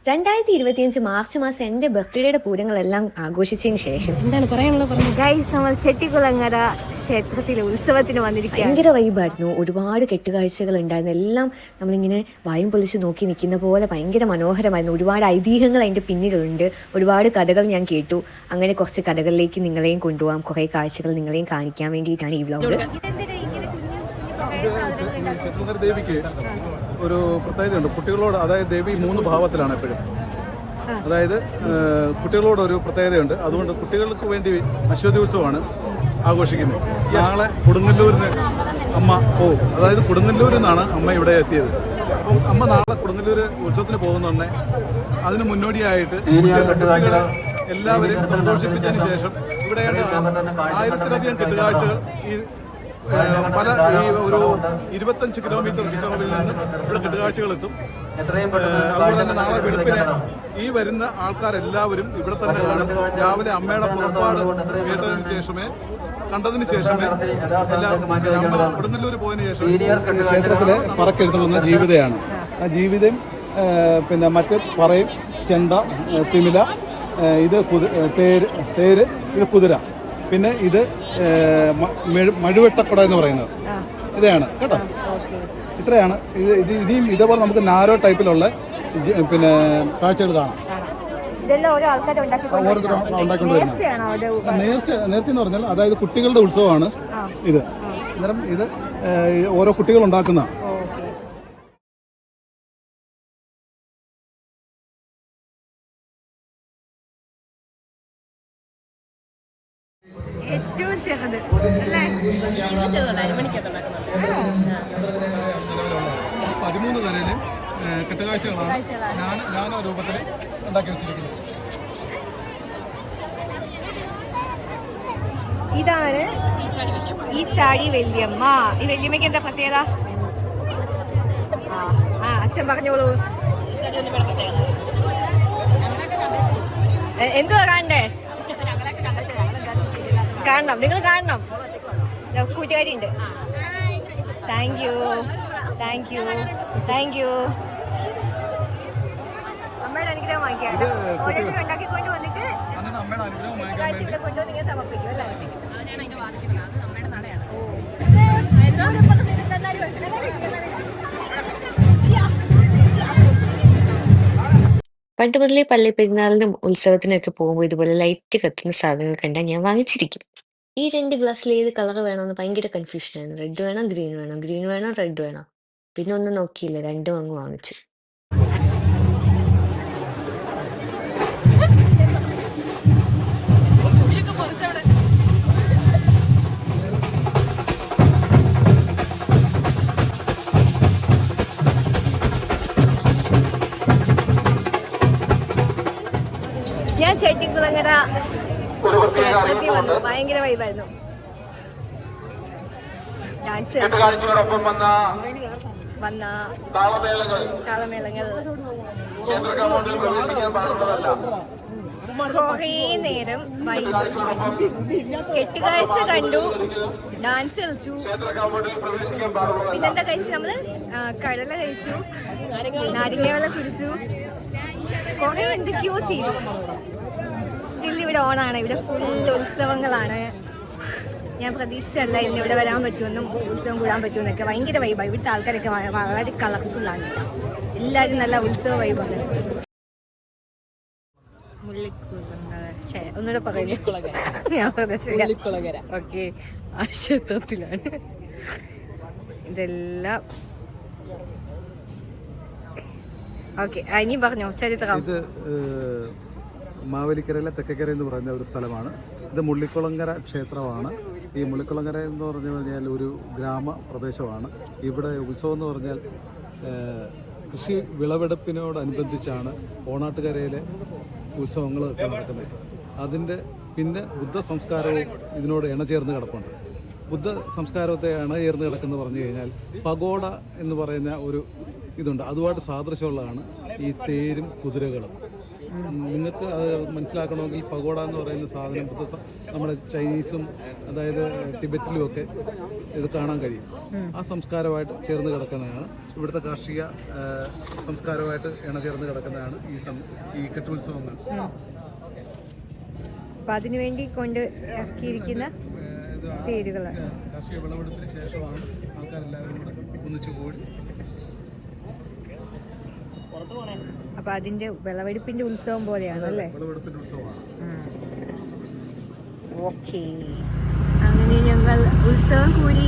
2025 March മാസം എൻ്റെ ബർത്ത്ഡേയുടെ പൂരങ്ങളെല്ലാം ആഘോഷിച്ചതിന് ശേഷം എന്താണ് പറയാനുള്ളത് പറഞ്ഞു ഗൈസ്, നമ്മൾ ചെട്ടിക്കുളങ്ങര ക്ഷേത്രത്തിലെ ഉത്സവത്തിന് വന്നിരിക്കുക. ഭയങ്കര വൈബായിരുന്നു. ഒരുപാട് കെട്ടുകാഴ്ചകൾ ഉണ്ടായിരുന്നു. എല്ലാം നമ്മളിങ്ങനെ വായും പൊളിച്ച് നോക്കി നിൽക്കുന്ന പോലെ ഭയങ്കര മനോഹരമായിരുന്നു. ഒരുപാട് ഐതിഹ്യങ്ങൾ അതിൻ്റെ പിന്നിലുണ്ട്. ഒരുപാട് കഥകൾ ഞാൻ കേട്ടു. അങ്ങനെ കുറച്ച് കഥകളിലേക്ക് നിങ്ങളെയും കൊണ്ടുപോകാം, കുറേ കാഴ്ചകൾ നിങ്ങളെയും കാണിക്കാൻ വേണ്ടിയിട്ടാണ് ഈ വ്ലോഗ്. ചെട്ടിക്കുളങ്ങര ദേവിക്ക് ഒരു പ്രത്യേകതയുണ്ട്. കുട്ടികളോട്, അതായത് ദേവി 3 ഭാവത്തിലാണ് എപ്പോഴും. അതായത് കുട്ടികളോട് ഒരു പ്രത്യേകതയുണ്ട്. അതുകൊണ്ട് കുട്ടികൾക്ക് വേണ്ടി അശ്വതി ഉത്സവമാണ് ആഘോഷിക്കുന്നത്. നാളെ കൊടുങ്ങല്ലൂരിന് അമ്മ പോവും. അതായത് കൊടുങ്ങല്ലൂരിൽ നിന്നാണ് അമ്മ ഇവിടെ എത്തിയത്. അപ്പം അമ്മ നാളെ കൊടുങ്ങല്ലൂർ ഉത്സവത്തിന് പോകുന്നുണ്ടെ അതിന് മുന്നോടിയായിട്ട് കുട്ടികളെ എല്ലാവരെയും സന്തോഷിപ്പിച്ചതിന് ശേഷം ഇവിടെ 1000-ലധികം കെട്ടുകാഴ്ചകൾ ഈ പല ഒരു 25 കിലോമീറ്റർ ചുറ്റളവിൽ നിന്നും ഇവിടെ കെട്ടുകാഴ്ചകൾ എത്തും. അതുപോലെ തന്നെ നാളെ വെളുപ്പിന് ഈ വരുന്ന ആൾക്കാരെല്ലാവരും ഇവിടെ തന്നെ കാണും. രാവിലെ അമ്മയുടെ പുറപ്പാട് കണ്ടതിന് ശേഷമേ അമ്മ കൊടുങ്ങല്ലൂർ പോയതിനു ശേഷം ക്ഷേത്രത്തിലെ പറക്കെഴുത്തുന്ന ജീവിതയാണ്. ആ ജീവിതം പിന്നെ മറ്റ് പറയും, ചെണ്ട, തിമില, ഇത് തേര്, ഇത് കുതിര, പിന്നെ ഇത് മഴുവെട്ടക്കുട എന്ന് പറയുന്നത് ഇതാണ് കേട്ടോ. ഇത്രയാണ് ഇത്. ഇനിയും ഇതേപോലെ നമുക്ക് നാരോ ടൈപ്പിലുള്ള പിന്നെ കാഴ്ചകൾ കാണാം. ഓരോരുത്തരും ഉണ്ടാക്കിക്കൊണ്ട് വരുന്നത് നേർച്ച എന്ന് പറഞ്ഞാൽ അതായത് കുട്ടികളുടെ ഉത്സവമാണ് ഇത്. അന്നേരം ഇത് ഓരോ കുട്ടികൾ ഉണ്ടാക്കുന്ന ഏറ്റവും ചെറുത് അല്ലേ? 13 തരയില് കെട്ടുകാഴ്ചകളാണ് നാനോ രൂപത്തിൽ ഉണ്ടാക്കി വെച്ചിരിക്കുന്നത്. ഇതാണ് ഈ ചാടി വല്യമ്മ. ഈ വല്യമ്മയ്ക്ക് എന്താ പ്രത്യേകത? അച്ഛൻ പറഞ്ഞോളൂ. എന്തുവാ കാണണ്ടേ? കാണണം, നിങ്ങൾ കാണണം. കൂട്ടുകാരി ഉണ്ട്. Thank you. അമ്മയുടെ അനുഗ്രഹം വാങ്ങിക്കാം. ഓരോരുത്തരും ഉണ്ടാക്കിക്കൊണ്ട് വന്നിട്ട് ഇവിടെ കൊണ്ടുവന്ന് നിങ്ങൾ സമർപ്പിക്കും അല്ലേ? പണ്ട് മുതലേ പള്ളി പെരുന്നാളിനും ഉത്സവത്തിനൊക്കെ പോകുമ്പോൾ ഇതുപോലെ ലൈറ്റ് കത്തുന്ന സാധനങ്ങൾ കണ്ടാൽ ഞാൻ വാങ്ങിച്ചിരിക്കും. ഈ 2 ഗ്ലാസ്സിൽ ഏത് കളർ വേണമെന്ന് ഭയങ്കര കൺഫ്യൂഷനായിരുന്നു. റെഡ് വേണോ ഗ്രീൻ വേണോ, ഗ്രീൻ വേണോ റെഡ് വേണോ? പിന്നെ ഒന്നും നോക്കിയില്ല, രണ്ടും അങ്ങ് വാങ്ങിച്ചു. ഞാൻ ചെട്ടിക്കുളങ്ങര ക്ഷേത്രത്തിൽ വന്നു. ഭയങ്കര വൈബായിരുന്നു. ഡാൻസ് വന്ന താളമേളങ്ങൾ കുറേ നേരം വൈബ്. കെട്ടുകാഴ്ച കണ്ടു, ഡാൻസ് കളിച്ചു. പിന്നെന്താ കഴിച്ചു? നമ്മള് കടല കഴിച്ചു, നാരങ്ങാവെള്ളം കുടിച്ചു, കുറെ എന്തൊക്കെയോ ചെയ്തു. സ്റ്റിൽ ഇവിടെ ഓണാണ്. ഇവിടെ ഫുൾ ഉത്സവങ്ങളാണ്. ഞാൻ പ്രതീക്ഷിച്ചല്ല ഇന്ന് ഇവിടെ വരാൻ പറ്റുമെന്നും ഉത്സവം കൂടാൻ പറ്റുമെന്നൊക്കെ. ഭയങ്കര വൈബാണ്. ഇവിടുത്തെ ആൾക്കാരൊക്കെ വളരെ കളർഫുള്ളാണ്. എല്ലാവരും നല്ല ഉത്സവ വൈബാണ്. ഒന്നുകൂടെ പറയുന്നത് ഓക്കെ. ആ ക്ഷേത്രത്തിലാണ് ഇതെല്ലാം. ഓക്കെ, ഇനി പറഞ്ഞോ ചരിത്രം. ഇത് മാവേലിക്കരയിലെ തെക്കക്കര എന്ന് പറയുന്ന ഒരു സ്ഥലമാണ്. ഇത് മുള്ളിക്കുളങ്ങര ക്ഷേത്രമാണ്. ഈ മുള്ളിക്കുളങ്ങര എന്ന് പറഞ്ഞു കഴിഞ്ഞാൽ ഒരു ഗ്രാമപ്രദേശമാണ്. ഇവിടെ ഉത്സവം എന്ന് പറഞ്ഞാൽ കൃഷി വിളവെടുപ്പിനോടനുബന്ധിച്ചാണ് ഓണാട്ടുകരയിലെ ഉത്സവങ്ങളൊക്കെ നടക്കുന്നത്. അതിൻ്റെ പിന്നെ ബുദ്ധ സംസ്കാരവും ഇതിനോട് ഇണചേർന്ന് കിടപ്പുണ്ട്. ബുദ്ധ സംസ്കാരത്തെ ഇണചേർന്ന് കിടക്കുന്നു പറഞ്ഞു കഴിഞ്ഞാൽ പഗോഡ എന്ന് പറയുന്ന ഒരു ഇതുണ്ട്. അതുമായിട്ട് സാദൃശ്യമുള്ളതാണ് ഈ തേരും കുതിരകളും. നിങ്ങൾക്ക് അത് മനസ്സിലാക്കണമെങ്കിൽ പഗോഡ എന്ന് പറയുന്ന സാധനം നമ്മുടെ ചൈനീസും അതായത് ടിബറ്റിലുമൊക്കെ ഇത് കാണാൻ കഴിയും. ആ സംസ്കാരമായിട്ട് ചേർന്ന് കിടക്കുന്നതാണ്, ഇവിടുത്തെ കാർഷിക സംസ്കാരമായിട്ട് ഇണചേർന്ന് കിടക്കുന്നതാണ് ഈ കെട്ടുത്സവങ്ങൾ. അപ്പം അതിനുവേണ്ടി കൊണ്ട് ഇറക്കിയിരിക്കുന്ന പേരുകൾ കാർഷിക വിളവെടുപ്പിന് ശേഷമാണ് ആൾക്കാരെല്ലാവരും കൂടെ ഒന്നിച്ചു കൂടി. അപ്പൊ അതിന്റെ വിളവെടുപ്പിന്റെ ഉത്സവം പോലെയാണല്ലേ? വിളവെടുപ്പിന്റെ ഉത്സവമാണ്. ഓക്കേ, അങ്ങനെ ഞങ്ങൾ ഉത്സവം കൂടി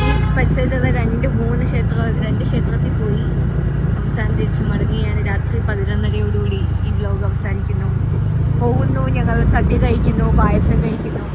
ഈ പരിസരത്തുള്ള രണ്ട് ക്ഷേത്രത്തിൽ പോയി അവസാനം തിരിച്ചു മടങ്ങുകയാണ്. രാത്രി 11:30 ഈ വ്ലോഗ് അവസാനിക്കുന്നു. പോകുന്നു, ഞങ്ങൾ സദ്യ കഴിക്കുന്നു, പായസം കഴിക്കുന്നു.